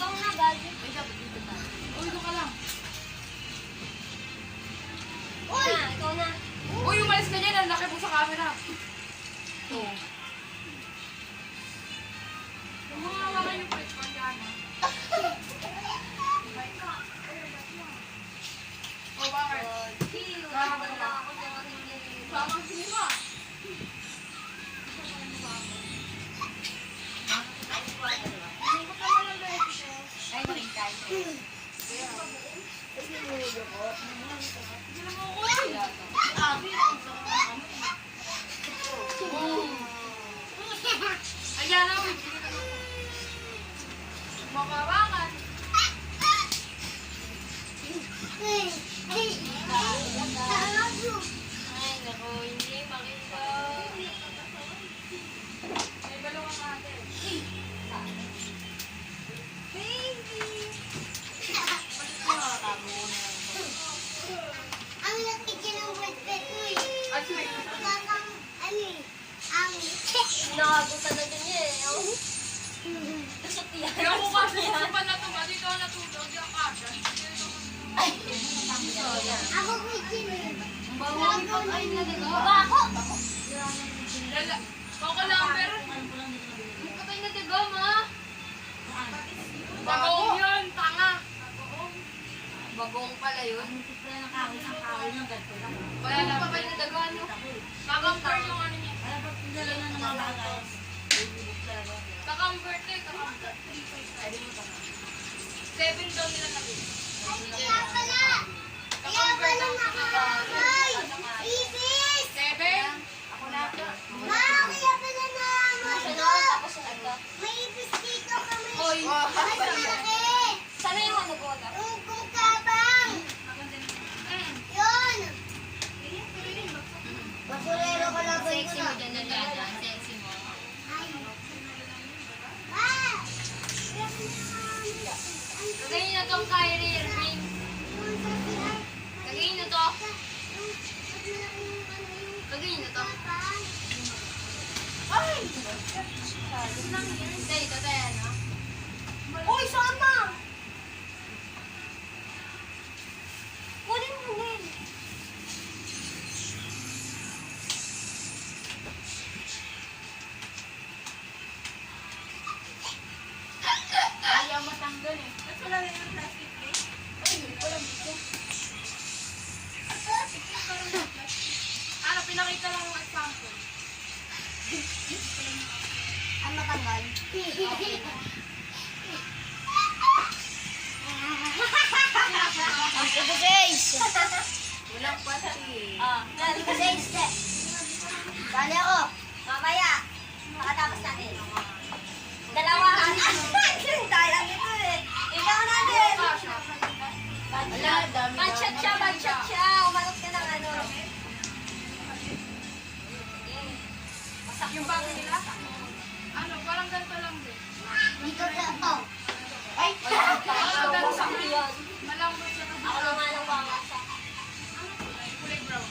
Ikaw na, Gagi. Ay, dapat dito tayo. Uy, doon ka lang. Uy! Ikaw na. Uy, umalis ka dyan. Ang laki mo sa camera. Ito. Yung mga hawakan yung pwede pang dyan. O, bakit? Nakakabal na ako ng aking nililigo. Samang sino? Ay, mahintay. Ayan na, uy. Makawangan. Ay, naku, hindi makita. May balawang ate. Ang laki ka ng wetpet mo eh. Ay, sige. Kakang, ano eh, ang Nakagutan na din niya eh. Oh. Lusot yan. Kaya mo kasi pa na ito, dito ka natulog, di ang kasha. Ay, ako kitchen eh. bawang pag ay naligaw. Bako! Lala, baka lang, pero Patay na digaw, ma. bagoong yun, tanga. Bagong pala yun. Wala lang. Patay na digaw, ano? Kakamper yung ano niya. Kakamper to eh, kakamper. 7 daw nila nabili. Kaya pala. Kaya pala nakakamay. Ibis. 7? Ma, kaya pala na Sunod, tapos sunod ka. may ibis dito kami. Hoy. Mas malaki. Sana yung ano ko, Yung kukabang. Yun. Basurero ko lang ba Sexy mo dyan, Daliana. Sexy mo. Ah! Kagayin na tong Kyrie Irving. Kagayin na to. Kagayin na to. Ay! Tay, ito tayo, ano? Uy, sama! Kunin mo din. Ayaw matanggal eh. At wala na yung plastic eh. Ay, hindi ko lang dito. Ano, pinakita lang yung example. Ang matanggal. Ito guys! Walang pati. Ah, Guys, dali ako. Mamaya. Makatapos natin. dalawa. Tayo lang ito eh. Ikaw na din. Wala, banshot siya, banshot siya. Umanot ka ng ano. Yung bagay nila, ano, parang ganito lang din. Dito ka. Oh. Ay! Ganito sa Yan. malambot siya kasi. Ako naman ang wangasa. Kulay brown.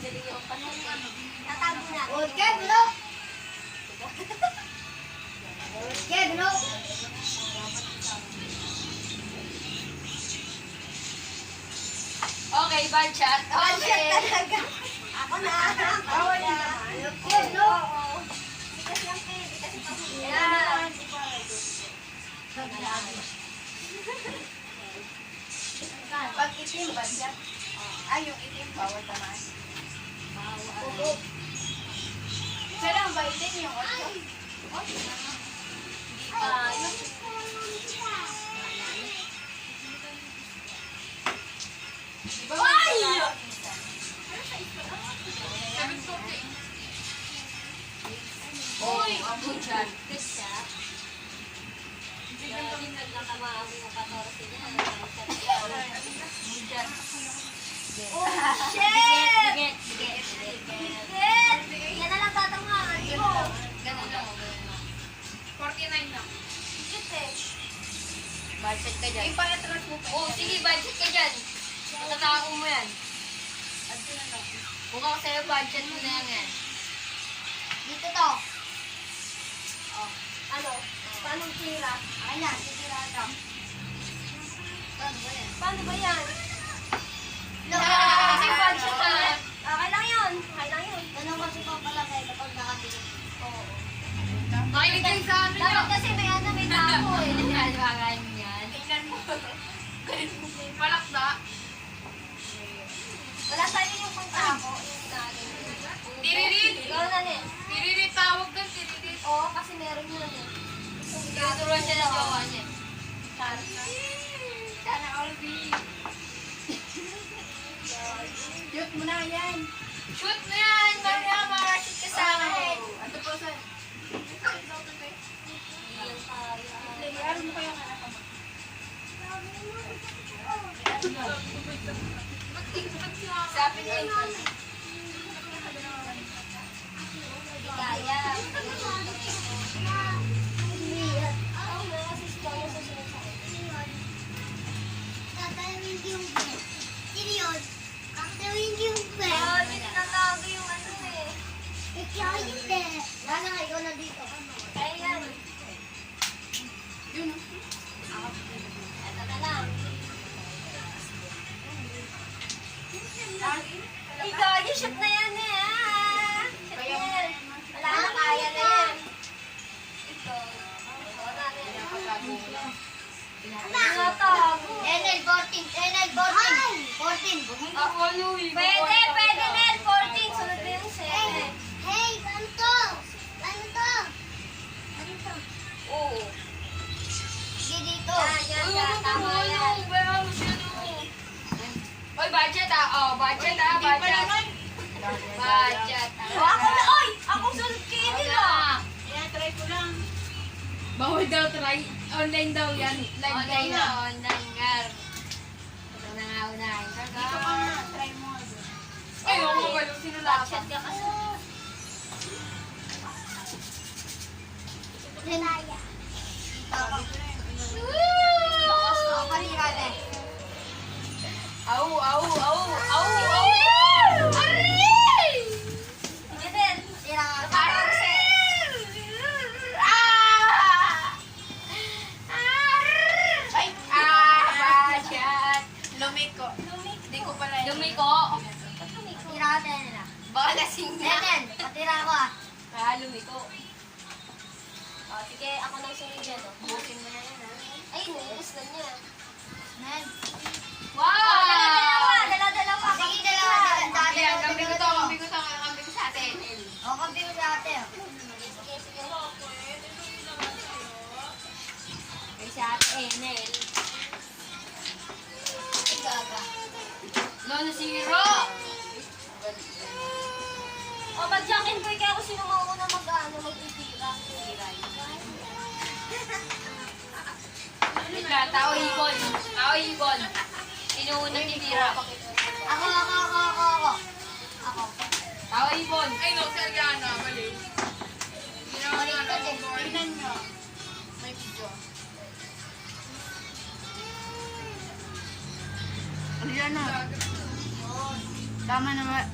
Galing yung panahon. Tatago na. Okay, bro. Okay, bro. Okay, banshot. Okay. talaga. Ako na. Ako na. Okay, bro. Bigas lang, Pe. Bigas ito. Yan. Pag itim ba siya? Ay, yung itim, bawal naman. Siya lang ba itim yung 8? Yun. Diba? Ay! 740. Uy! Ang budyan. Good siya. Bigyan nagkakamaan yung 14 niya. Budyan. Oh, shit! Biget. Biget. Biget. Shit! Yan na lang tatangaan ko. Ganun lang. 49 lang. Shit eh. Budget ka dyan. Ipayatras mo pa. Oh, sige, budget ka dyan. Tatako mo yan. Kung ako sa'yo, budget mo na yan. Dito to. Ano? Paano tira? Akin na, titira ito. Paano ba yan? Kasi budget na. Okay lang yun. Okay lang yun. Ganun kasi papalaki kapag nakatingin. Oo. Makinig kayo sa amin Dapat kasi may ano, may tapo eh. Nagkakain mo yan. Tingnan mo. Palakda. Wala tayo yung pangtako. Yung natin. Tiririt. Ikaw na eh. Tiririt, tawag doon, tiririt. Oo, kasi meron yun eh. Tinuturuan siya ng jowa niya. Sana all be. Shoot mo na yan. Shoot mo yan! Maria, marashit ka sa akin. Ano po sir? Laro mo kayo ka Sabi niya yun. Kaya. Oo, may kasi si Kaya sa sunod sa akin. Oo, hindi tinatago yung ano eh. Nasa nga ikaw na dito. Kaya yan. Ito na lang. Ikaw, yung shoot na yan eh. Ah. Shoot na yan. Wala na, kaya na yan. Ito. Ito na rin. Tinatago. NL 14. NL 14. 14. Pwede, pwede na yan. 14. Sunod na yung 7. Oo. Hindi dito. Yan, yan. Tama yan. Oy, budget ah. Oh, budget ah, budget. Budget. Oh, ako na, oy! Ako sunod kayo nila. Try ko lang. Bawal daw try. Online daw yan. Live online na. Online, girl. Ito na nga unahin ka, Dito ka girl. na. Try mo nga doon. Ay, huwag mo ba yung sinulapan? Chat ka kasi. Ako kanina eh. Au, au, au, au, au! Aray! Sige din. Tira ka. Parang kasi. Ay! Budget! Lumiko. Hindi ko pala yun. Lumiko. Tira ka tayo nila. Baka lasing na. Nenen, patira ko ah. Lumiko. Oh, sige, ako nang sunod yan. Oh. Bukin mo na yan. Ah. Ay, naibos na niya. Nen. Wow! Dala-dalawa. Sige, dalawa. Ayan, kambing ko to, kambing ko to, kambing ko sa atin. O, kampi ko sa ate. oh. Sige, sige. Kay sa ate Enel. Gaga. Lolo Zero! Oh, mag-jackin boy kaya ako sino mauna mag-titira. Wait lang, tao ibon. Tao ibon. Inuunang titira. Ako. Ako. Tao ibon. Ay, no, Sergana, mali. Baliktad eh. Tingnan nyo. May video. Ayan na. Tama naman.